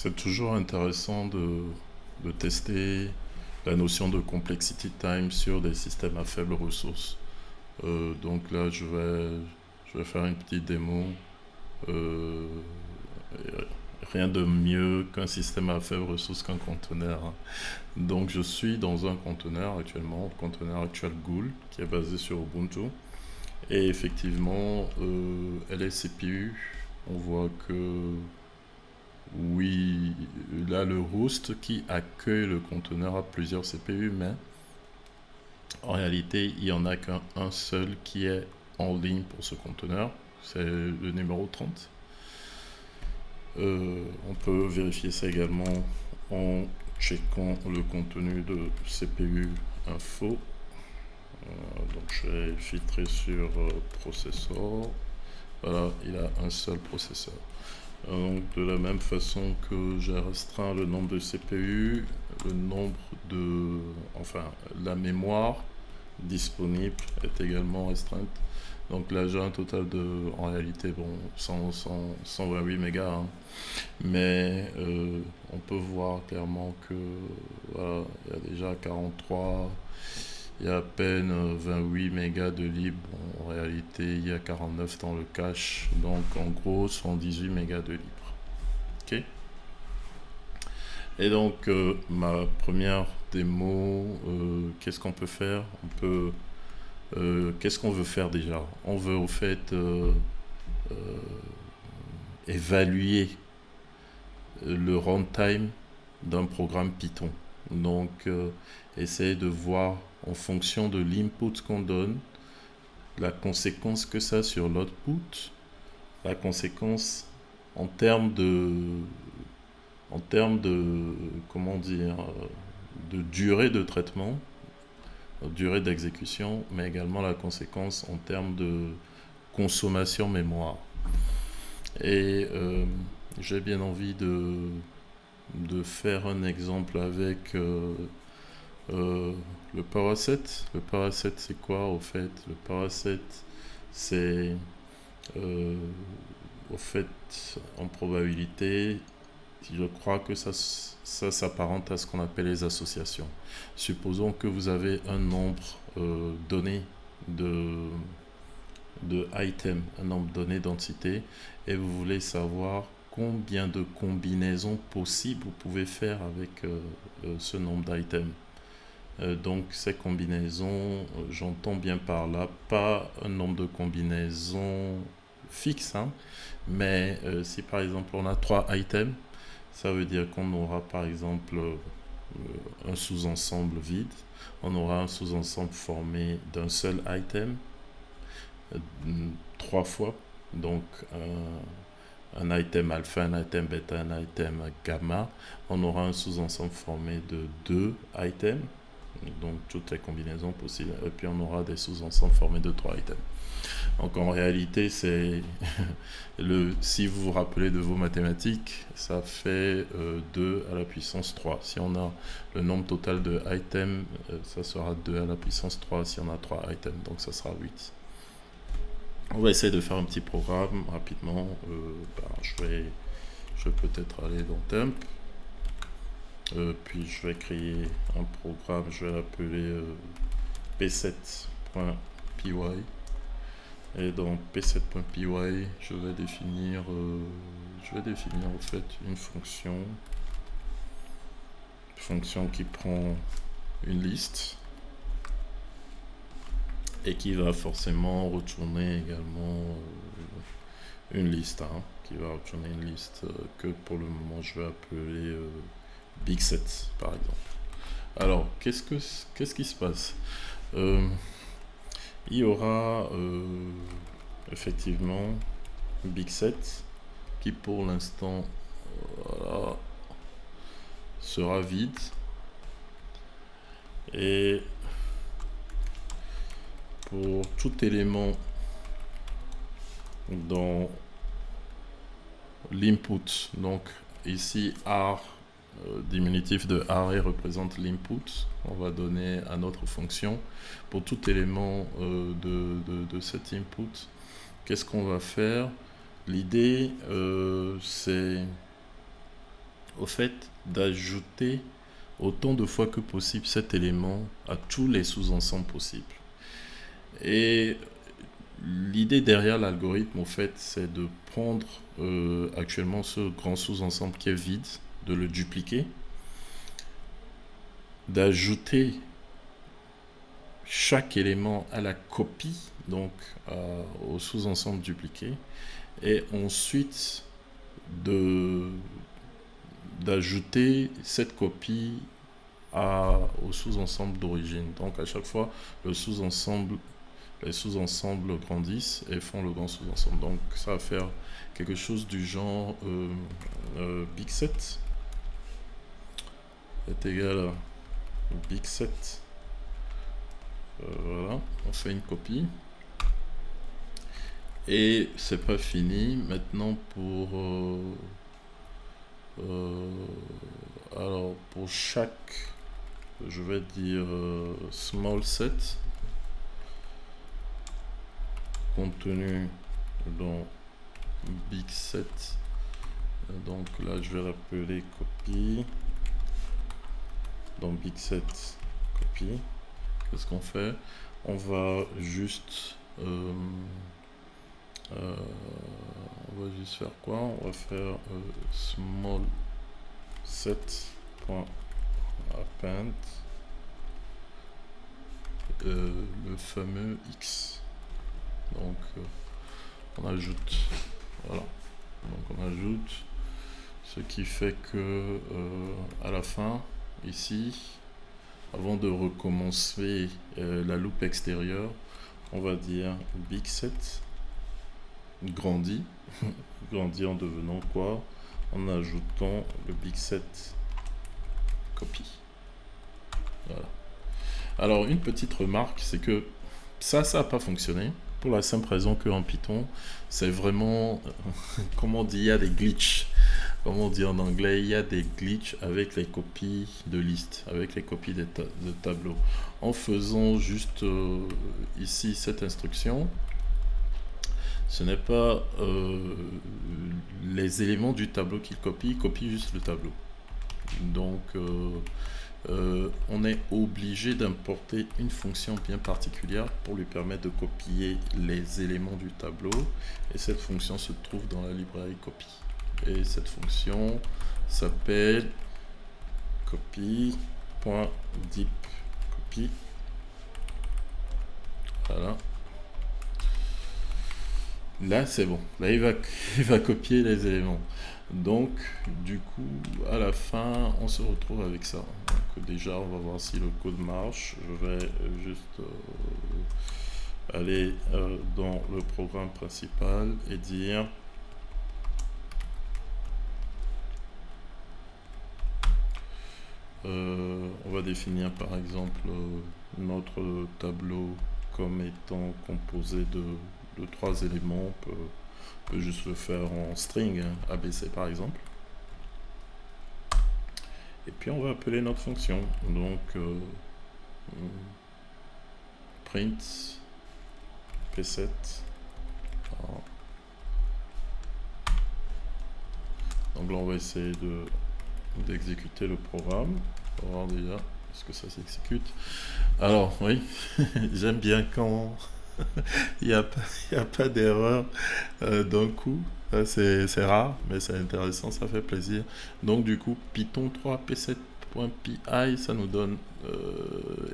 C'est toujours intéressant de tester la notion de complexity time sur des systèmes à faibles ressources. Donc là, je vais faire une petite démo. Euh, Rien de mieux qu'un système à faible ressources qu'un conteneur, hein. Donc je suis dans un conteneur actuellement, le conteneur actuel Ghoul, qui est basé sur Ubuntu. Et effectivement, LSCPU, on voit que oui, là le host qui accueille le conteneur a plusieurs CPU, mais en réalité il n'y en a qu'un seul qui est en ligne pour ce conteneur, c'est le numéro 30. On peut vérifier ça également en checkant le contenu de CPU info. Donc je vais filtrer sur processeur. Voilà, il a un seul processeur. Donc, de la même façon que j'ai restreint le nombre de CPU, le nombre de, enfin, la mémoire disponible est également restreinte. Donc là, j'ai un total de, en réalité, bon, 128 mégas, hein. Mais on peut voir clairement que, voilà, il y a déjà 43, il y a à peine 28 mégas de libre. Bon, en réalité, il y a 49 dans le cache. Donc, en gros, 118 mégas de libre. Ok. Et donc, ma première démo, qu'est-ce qu'on peut faire? Qu'est-ce qu'on veut faire déjà? On veut au fait euh, évaluer le runtime d'un programme Python. Donc, essayer de voir en fonction de l'input qu'on donne, la conséquence que ça a sur l'output, la conséquence en termes de, comment dire, de durée de traitement, durée d'exécution, mais également la conséquence en termes de consommation mémoire. Et j'ai bien envie de faire un exemple avec le Powerset. Le Powerset, c'est quoi au fait? Le Powerset, c'est euh, au fait en probabilité, je crois que ça s'apparente à ce qu'on appelle les associations. Supposons que vous avez un nombre donné de, de items, un nombre donné d'entités, et vous voulez savoir combien de combinaisons possibles vous pouvez faire avec ce nombre d'items. Donc ces combinaisons, j'entends bien par là, pas un nombre de combinaisons fixe, hein, mais si par exemple on a 3 items, ça veut dire qu'on aura par exemple un sous-ensemble vide, on aura un sous-ensemble formé d'un seul item, 3 fois, donc un item alpha, un item bêta, un item gamma, on aura un sous-ensemble formé de 2 items, donc toutes les combinaisons possibles, et puis on aura des sous-ensembles formés de 3 items. Donc en réalité, c'est si vous vous rappelez de vos mathématiques, ça fait 2 à la puissance 3. Si on a le nombre total de items, ça sera 2 à la puissance 3 si on a 3 items, donc ça sera 8. On va essayer de faire un petit programme rapidement. Je vais peut-être aller dans Temp. Puis je vais créer un programme, je vais l'appeler p7.py. Et dans p7.py, je vais définir en fait une fonction qui prend une liste et qui va forcément retourner également une liste, hein, qui va retourner une liste que pour le moment je vais appeler Big7 par exemple. Alors, qu'est-ce qui se passe? Il y aura effectivement Big7 qui pour l'instant voilà, sera vide. Et pour tout élément dans l'input, donc ici R, diminutif de array représente l'input, on va donner à notre fonction. Pour tout élément de cet input, qu'est-ce qu'on va faire? L'idée, c'est au fait d'ajouter autant de fois que possible cet élément à tous les sous-ensembles possibles. Et l'idée derrière l'algorithme, au fait, c'est de prendre actuellement ce grand sous-ensemble qui est vide, de le dupliquer, d'ajouter chaque élément à la copie, donc au sous-ensemble dupliqué, et ensuite d'ajouter cette copie au sous-ensemble d'origine. Donc à chaque fois, les sous-ensembles grandissent et font le grand sous-ensemble. Donc ça va faire quelque chose du genre big 7 est égal à big 7. Voilà, on fait une copie. Et c'est pas fini. Maintenant alors pour chaque, je vais dire small set contenu dans big set. Donc là je vais l'appeler copie. Dans big set copie. Qu'est-ce qu'on fait? On va juste faire quoi? On va faire small set.append le fameux x. Donc on ajoute, voilà, donc on ajoute, ce qui fait que à la fin ici, avant de recommencer la loupe extérieure, on va dire big set grandit grandit en devenant quoi? En ajoutant le big set copie. Voilà. Alors une petite remarque, c'est que ça n'a pas fonctionné pour la simple raison qu'en Python, c'est vraiment, comment on dit, il y a des glitches. Comme on dit en anglais, il y a des glitches avec les copies de listes, avec les copies de tableaux. En faisant juste ici cette instruction, ce n'est pas les éléments du tableau qu'il copie, il copie juste le tableau. Donc on est obligé d'importer une fonction bien particulière pour lui permettre de copier les éléments du tableau. Et cette fonction se trouve dans la librairie copy. Et cette fonction s'appelle copy.deep copy. Voilà. Là c'est bon. Là il va copier les éléments. Donc du coup à la fin on se retrouve avec ça. Donc déjà on va voir si le code marche. Je vais juste aller dans le programme principal et dire on va définir par exemple notre tableau comme étant composé de 3 éléments. On peut juste le faire en string, hein, ABC par exemple. Et puis on va appeler notre fonction. Donc print p7. Alors, donc là on va essayer d'exécuter le programme. On va voir déjà est-ce que ça s'exécute. Alors oui, j'aime bien quand il n'y a pas d'erreur d'un coup. C'est rare, mais c'est intéressant, ça fait plaisir. Donc du coup, Python 3 p7.py, ça nous donne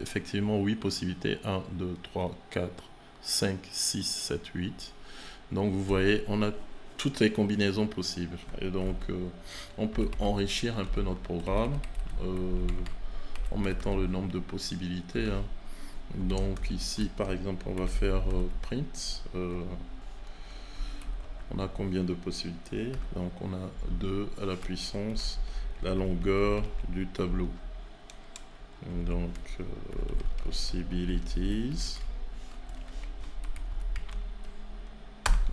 effectivement 8 possibilités. 1, 2, 3, 4, 5, 6, 7, 8. Donc vous voyez, on a toutes les combinaisons possibles. Et donc on peut enrichir un peu notre programme en mettant le nombre de possibilités. Hein. Donc ici par exemple on va faire print. On a combien de possibilités? Donc on a 2 à la puissance la longueur du tableau. Donc possibilities.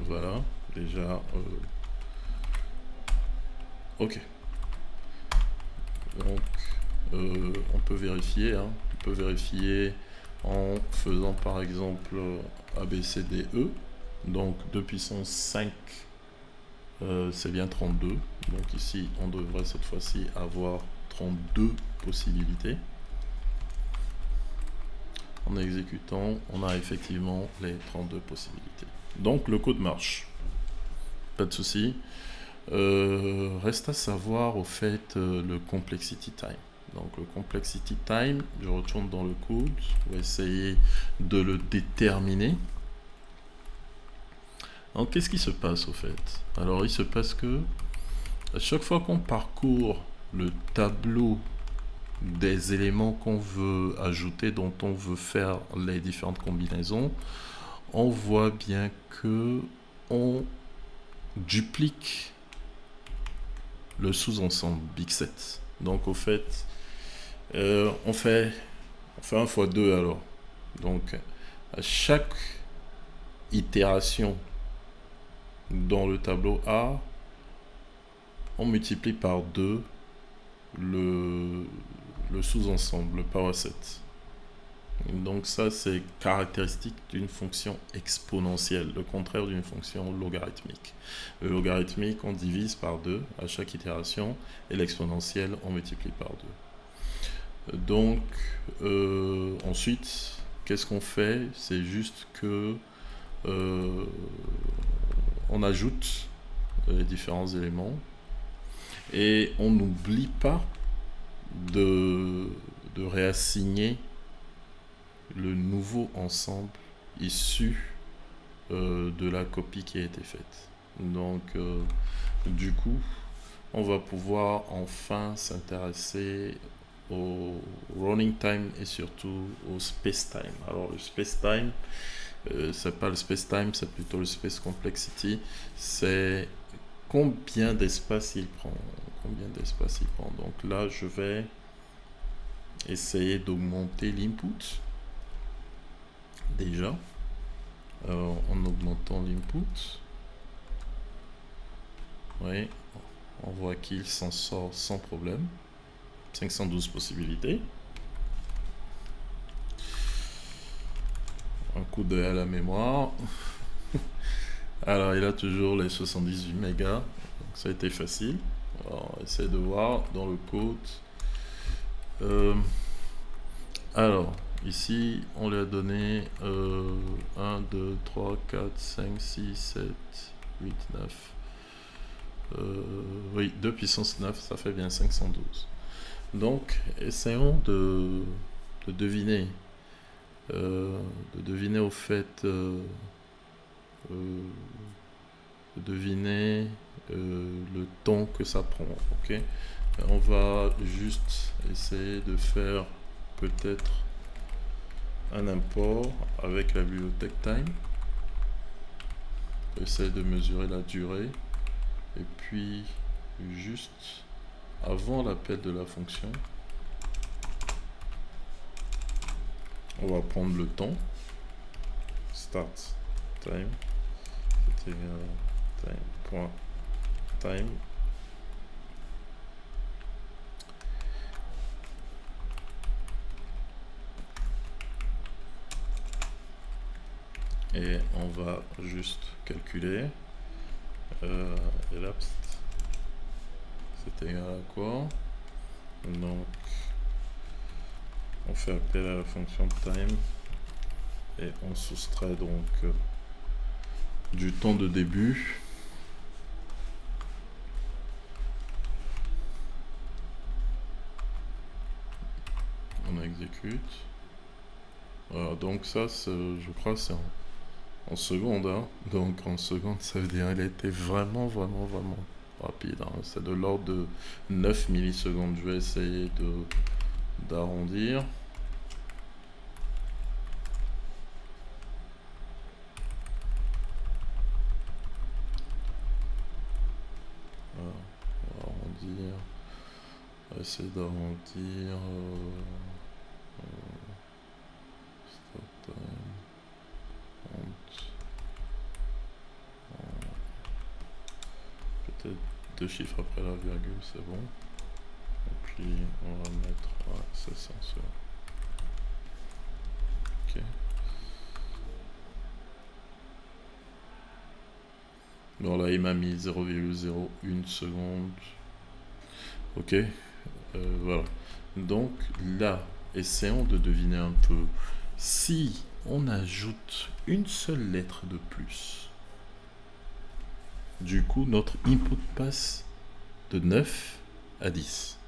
Voilà, déjà ok. Donc on peut vérifier, hein. On peut vérifier en faisant par exemple ABCDE, donc 2 puissance 5 c'est bien 32. Donc ici, on devrait cette fois-ci avoir 32 possibilités. En exécutant, on a effectivement les 32 possibilités. Donc le code marche. Pas de souci. Reste à savoir au fait le complexity time. Donc le complexity time, je retourne dans le code, on va essayer de le déterminer. Alors qu'est-ce qui se passe au fait? Alors il se passe que à chaque fois qu'on parcourt le tableau des éléments qu'on veut ajouter, dont on veut faire les différentes combinaisons, on voit bien que on duplique le sous-ensemble big set. Donc au fait, on fait 1 fois 2 alors. Donc à chaque itération dans le tableau A, on multiplie par 2 le sous-ensemble, le power set. Donc ça, c'est caractéristique d'une fonction exponentielle, le contraire d'une fonction logarithmique. Le logarithmique, on divise par 2 à chaque itération, et l'exponentielle, on multiplie par 2. Donc, ensuite, qu'est-ce qu'on fait? C'est juste que on ajoute les différents éléments, et on n'oublie pas de réassigner le nouveau ensemble issu de la copie qui a été faite. Donc, du coup, on va pouvoir enfin s'intéresser au running time et surtout au space time. Alors, le space time, c'est pas le space time, c'est plutôt le space complexity. C'est combien d'espace il prend. Donc là, je vais essayer d'augmenter l'input. Déjà, en augmentant l'input, oui, on voit qu'il s'en sort sans problème. 512 possibilités. Un coup d'œil à la mémoire. Alors, il a toujours les 78 mégas. Donc ça a été facile. Alors, on va essayer de voir dans le code. Alors, ici, on lui a donné 1, 2, 3, 4, 5, 6, 7, 8, 9. Oui, 2 puissance 9, ça fait bien 512. Donc, essayons de deviner. Au fait, deviner le temps que ça prend. Ok, on va juste essayer de faire peut-être un import avec la bibliothèque time. Essayer de mesurer la durée, et puis juste avant l'appel de la fonction, on va prendre le temps. Start time, c'est égal à time. Et on va juste calculer elapsed, c'est égal à quoi? Donc on fait appel à la fonction time et on soustrait donc du temps de début. On exécute. Voilà, donc ça, je crois, c'est en secondes. Hein. Donc en secondes, ça veut dire qu'elle était vraiment rapide. Hein. C'est de l'ordre de 9 millisecondes. Je vais essayer d'arrondir. Voilà, on va arrondir. On va essayer d'arrondir. Peut-être 2 chiffres après la virgule, c'est bon. Et puis on va mettre, ouais, c'est ça. Ok. Bon, là, il m'a mis 0,01 seconde. Ok, voilà. Donc là, essayons de deviner un peu. Si on ajoute une seule lettre de plus, du coup, notre input passe de 9 à 10.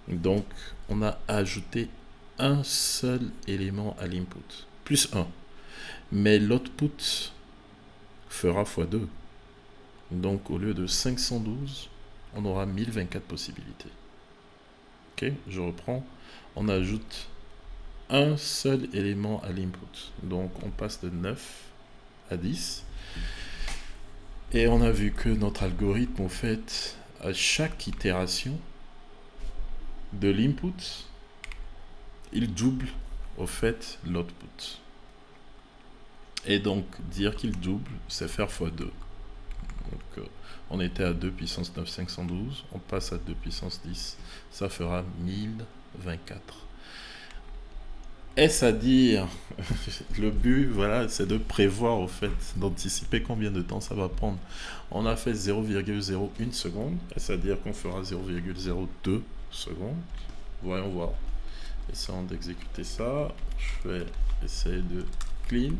Donc, on a ajouté un seul élément à l'input, plus 1. Mais l'output fera x2. Donc, au lieu de 512, on aura 1024 possibilités. Ok, je reprends. On ajoute un seul élément à l'input. Donc, on passe de 9 à 10. Et on a vu que notre algorithme, en fait, à chaque itération de l'input, il double, au fait, l'output. Et donc, dire qu'il double, c'est faire x2. Donc, on était à 2 puissance 9, 512. On passe à 2 puissance 10. Ça fera 1024. Est-ce à dire, le but, voilà, c'est de prévoir, au fait, d'anticiper combien de temps ça va prendre. On a fait 0,01 seconde. Est-ce à dire qu'on fera 0,02 secondes? Voyons voir. Essayons d'exécuter ça. Je vais essayer de clean.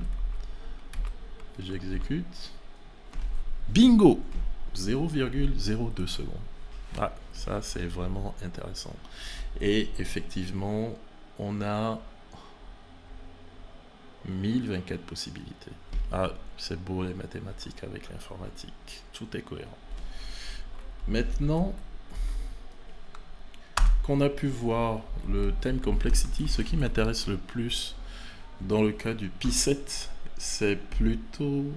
J'exécute. Bingo! 0,02 secondes. Ah, ça c'est vraiment intéressant. Et effectivement, on a 1024 possibilités. Ah, c'est beau les mathématiques avec l'informatique. Tout est cohérent. Maintenant qu'on a pu voir le time complexity, ce qui m'intéresse le plus dans le cas du P7, c'est plutôt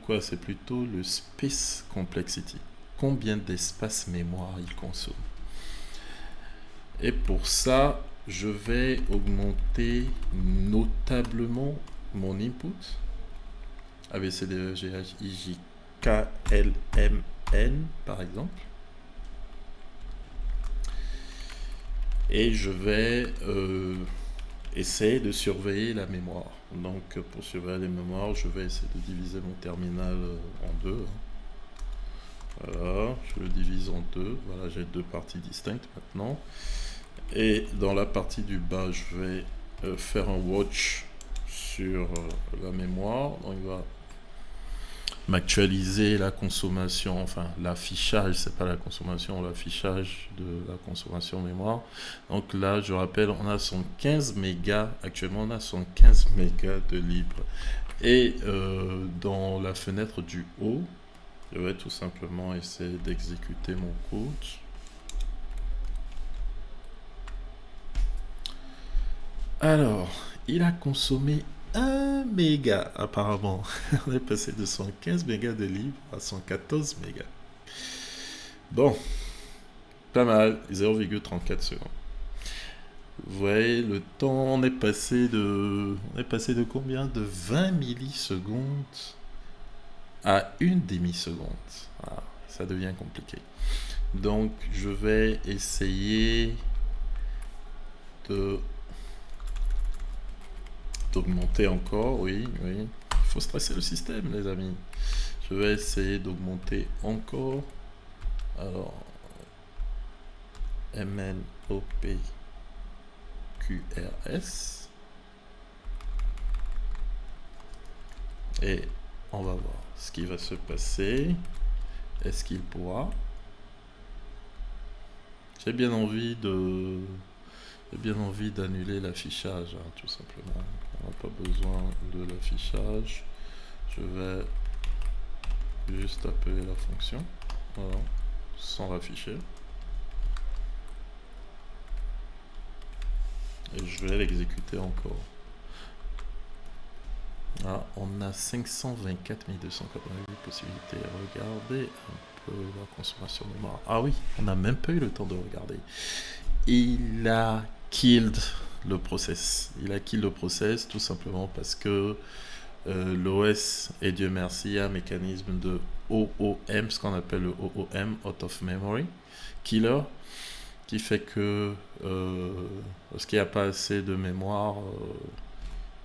quoi? C'est plutôt le space complexity. Combien d'espace mémoire il consomme? Et pour ça, je vais augmenter notablement mon input. A, B, C, D, E, G, H, I, J, K, L, M, N, par exemple. Et je vais essayer de surveiller la mémoire. Donc, pour surveiller les mémoires, je vais essayer de diviser mon terminal en deux. Voilà, je le divise en deux. Voilà, j'ai deux parties distinctes maintenant. Et dans la partie du bas, je vais faire un watch sur la mémoire. Donc, il va m'actualiser la consommation, enfin l'affichage, c'est pas la consommation, l'affichage de la consommation mémoire. Donc là, je rappelle, on a 115 mégas, actuellement on a 115 mégas de libre. Et dans la fenêtre du haut, je vais tout simplement essayer d'exécuter mon code. Alors, il a consommé 1 méga apparemment. On est passé de 115 mégas de libre à 114 mégas. Bon, pas mal, 0,34 secondes. Vous voyez, le temps, on est passé de combien? De 20 millisecondes à une demi-seconde. Ah, ça devient compliqué. Donc, je vais essayer d'augmenter encore, oui. Il faut stresser le système, les amis. Je vais essayer d'augmenter encore. Alors, MNOPQRS. Et on va voir ce qui va se passer. Est-ce qu'il pourra? J'ai bien envie d'annuler l'affichage, hein, tout simplement. On n'a pas besoin de l'affichage. Je vais juste appeler la fonction, voilà, sans l'afficher. Et je vais l'exécuter encore. Ah, on a 524 288 possibilités. Regardez un peu la consommation de mémoire. Ah oui, on n'a même pas eu le temps de regarder. Il a killed le process. Il a killed le process tout simplement parce que l'OS, et Dieu merci, a un mécanisme de OOM, ce qu'on appelle le OOM, Out of Memory Killer, qui fait que parce qu'il n'y a pas assez de mémoire,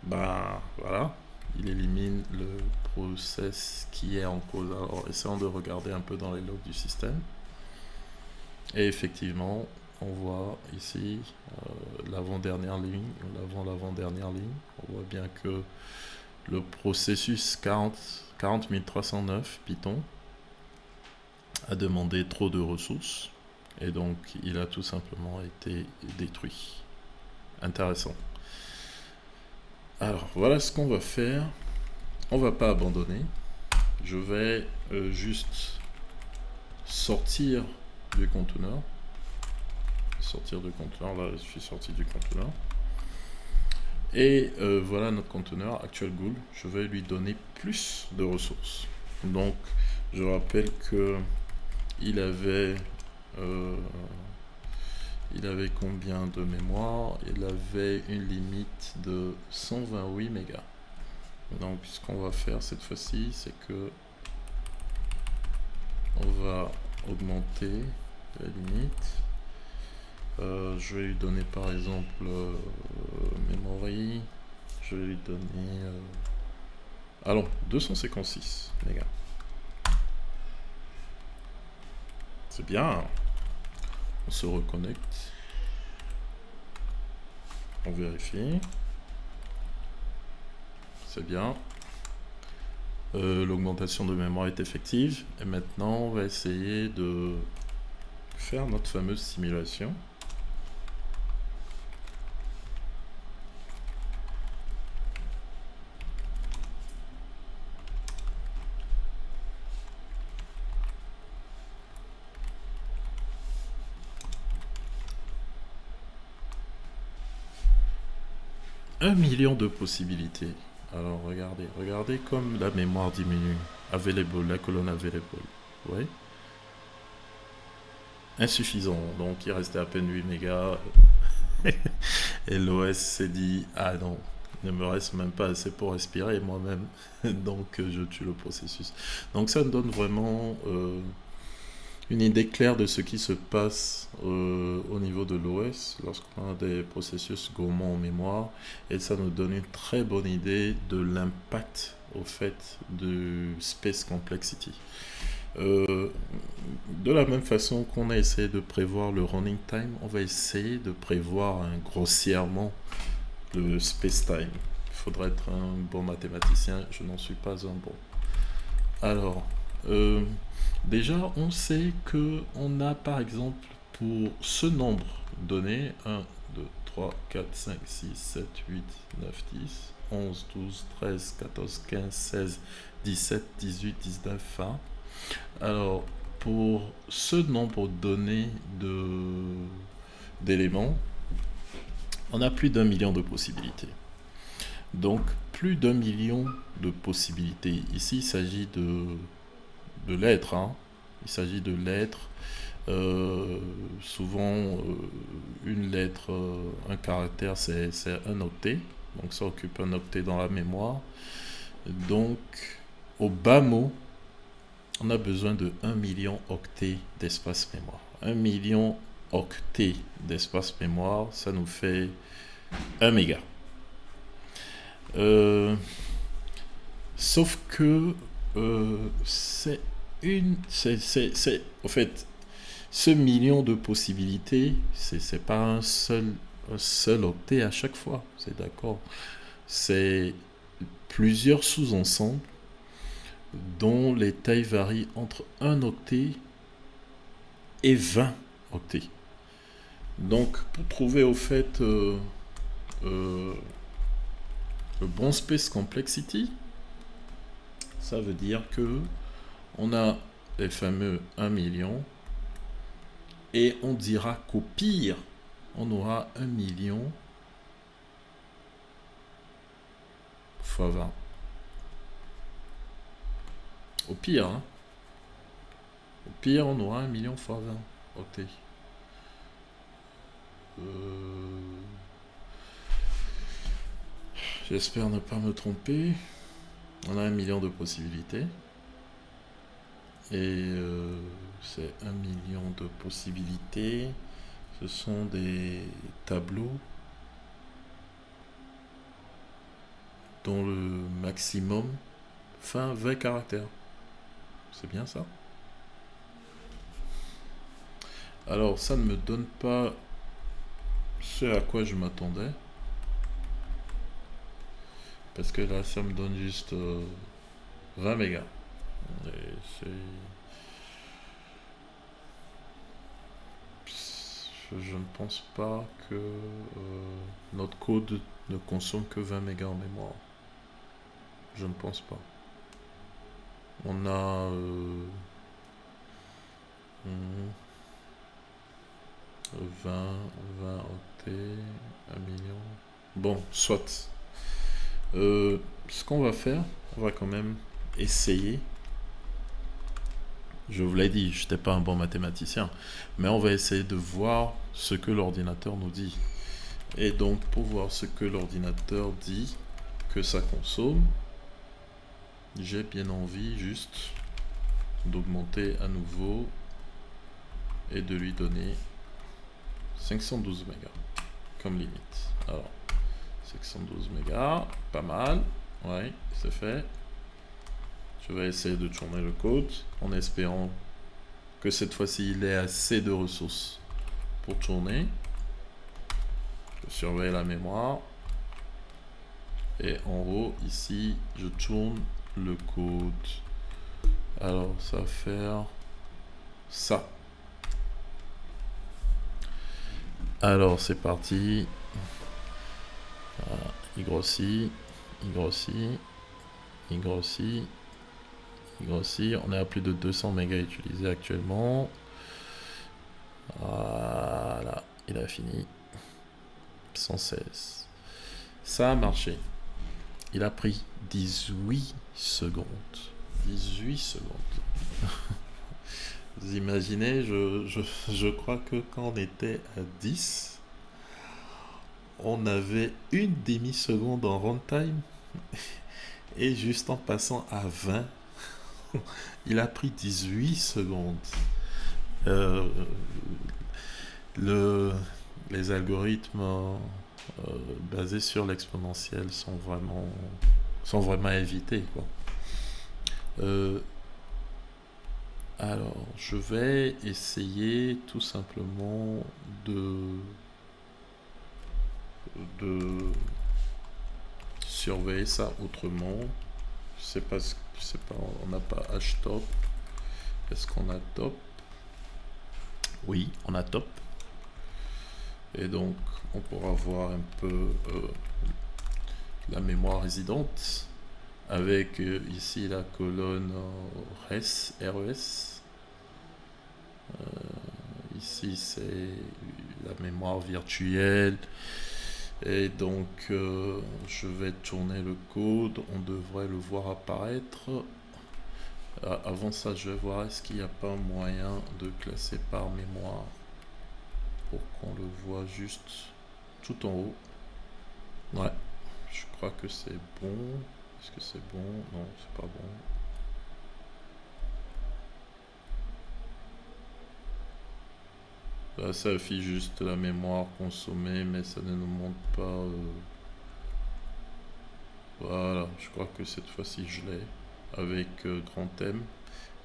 bah voilà, il élimine le process qui est en cause. Alors, essayons de regarder un peu dans les logs du système. Et effectivement, on voit ici l'avant-dernière ligne, l'avant-dernière ligne. On voit bien que le processus 40309 Python a demandé trop de ressources et donc il a tout simplement été détruit. Intéressant. Alors voilà ce qu'on va faire. On va pas abandonner. Je vais juste sortir du conteneur. Là je suis sorti du conteneur. Et voilà notre conteneur actual Ghoul. Je vais lui donner plus de ressources. Donc je rappelle que il avait combien de mémoire? Il avait une limite de 128 mégas. Donc ce qu'on va faire cette fois-ci, c'est que on va augmenter la limite. Je vais lui donner par exemple memory. Je vais lui donner allons, 256 mégas. C'est bien. On se reconnecte. On vérifie. C'est bien. L'augmentation de mémoire est effective. Et maintenant, on va essayer de faire notre fameuse simulation. Un million de possibilités. Alors regardez comme la mémoire diminue. Available, la colonne available. Ouais. Insuffisant. Donc il restait à peine 8 mégas. Et l'OS s'est dit, ah non, il ne me reste même pas assez pour respirer moi-même. Donc je tue le processus. Donc ça nous donne vraiment une idée claire de ce qui se passe au niveau de l'OS lorsqu'on a des processus gourmands en mémoire, et ça nous donne une très bonne idée de l'impact au fait de space complexity. De la même façon qu'on a essayé de prévoir le running time, on va essayer de prévoir grossièrement le space time. Il faudrait être un bon mathématicien, je n'en suis pas un bon. Alors, déjà, on sait qu'on a par exemple pour ce nombre donné 1, 2, 3, 4, 5, 6, 7, 8, 9, 10, 11, 12, 13, 14, 15, 16, 17, 18, 19, 20. Alors, pour ce nombre donné d'éléments, on a plus d'1 million de possibilités. Donc, plus d'1 million de possibilités. Ici, il s'agit de lettres. Hein. Il s'agit de lettres. Souvent, une lettre, un caractère, c'est un octet. Donc, ça occupe un octet dans la mémoire. Donc, au bas mot, on a besoin de 1 million octets d'espace mémoire. 1 million octets d'espace mémoire, ça nous fait 1 méga. Sauf que en fait, ce million de possibilités, c'est pas un seul octet à chaque fois, c'est d'accord. C'est plusieurs sous-ensembles dont les tailles varient entre 1 octet et 20 octets. Donc, pour trouver au fait le bon space complexity, ça veut dire que on a les fameux 1 million et on dira qu'au pire, on aura 1 million fois 20. Au pire, hein. Au pire, on aura 1 million fois 20 octets. J'espère ne pas me tromper. On a 1 million de possibilités. Et c'est 1 million de possibilités. Ce sont des tableaux dont le maximum fin 20 caractères. C'est bien ça? Alors, ça ne me donne pas ce à quoi je m'attendais. Parce que là, ça me donne juste 20 mégas. Et je ne pense pas que notre code ne consomme que 20 mégas en mémoire. Je ne pense pas. On a 20 octets, 1 million. Bon, soit. Ce qu'on va faire, on va quand même essayer. Je vous l'ai dit, je n'étais pas un bon mathématicien, mais on va essayer de voir ce que l'ordinateur nous dit. Et donc, pour voir ce que l'ordinateur dit que ça consomme, j'ai bien envie juste d'augmenter à nouveau et de lui donner 512 mégas comme limite. Alors, 512 mégas, pas mal. Ouais, c'est fait. Je vais essayer de tourner le code en espérant que cette fois-ci il ait assez de ressources pour tourner. Je surveille la mémoire. Et en haut, ici, je tourne le code. Alors, ça va faire ça. Alors, c'est parti. Voilà. Il grossit, il grossit, il grossit, il grossit. On est à plus de 200 mégas utilisés actuellement. Voilà, il a fini. 116. Ça a marché. Il a pris 18 secondes. 18 secondes. Vous imaginez, je crois que quand on était à 10, on avait une demi-seconde en runtime. Et juste en passant à 20, il a pris 18 secondes. Les algorithmes basés sur l'exponentielle sont vraiment à éviter, quoi. Alors, je vais essayer tout simplement de surveiller ça autrement. Je sais pas, on n'a pas htop. Est-ce qu'on a top? Oui, on a top. Et donc, on pourra voir un peu la mémoire résidente avec ici la colonne RES. Ici, c'est la mémoire virtuelle. Et donc, je vais tourner le code. On devrait le voir apparaître. Avant ça, je vais voir est-ce qu'il n'y a pas moyen de classer par mémoire pour qu'on le voit juste tout en haut. Ouais, je crois que c'est bon. Est-ce que c'est bon? Non, c'est pas bon. Là, ça affiche juste la mémoire consommée, mais ça ne nous montre pas. Voilà, je crois que cette fois-ci je l'ai. Avec grand M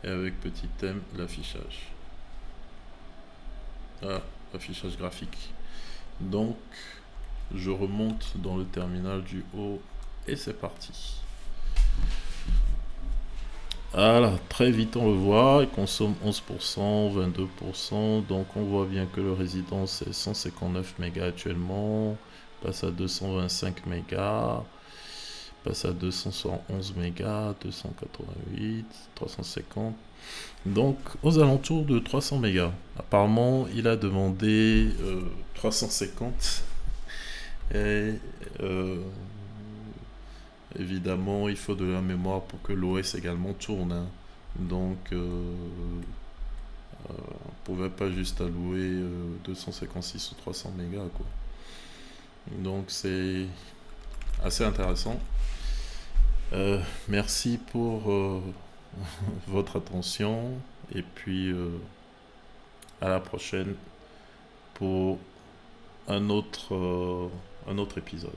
et avec petit m l'affichage. Ah, l'affichage graphique. Donc, je remonte dans le terminal du haut et c'est parti. Voilà, très vite on le voit, il consomme 11%, 22%, donc on voit bien que le résident c'est 159 mégas actuellement, passe à 225 mégas, passe à 211 mégas, 288, 350, donc aux alentours de 300 mégas. Apparemment il a demandé 350 et évidemment, il faut de la mémoire pour que l'OS également tourne, hein. Donc, on ne pouvait pas juste allouer 256 ou 300 mégas, quoi. Donc, c'est assez intéressant. Merci pour votre attention et puis à la prochaine pour un autre épisode.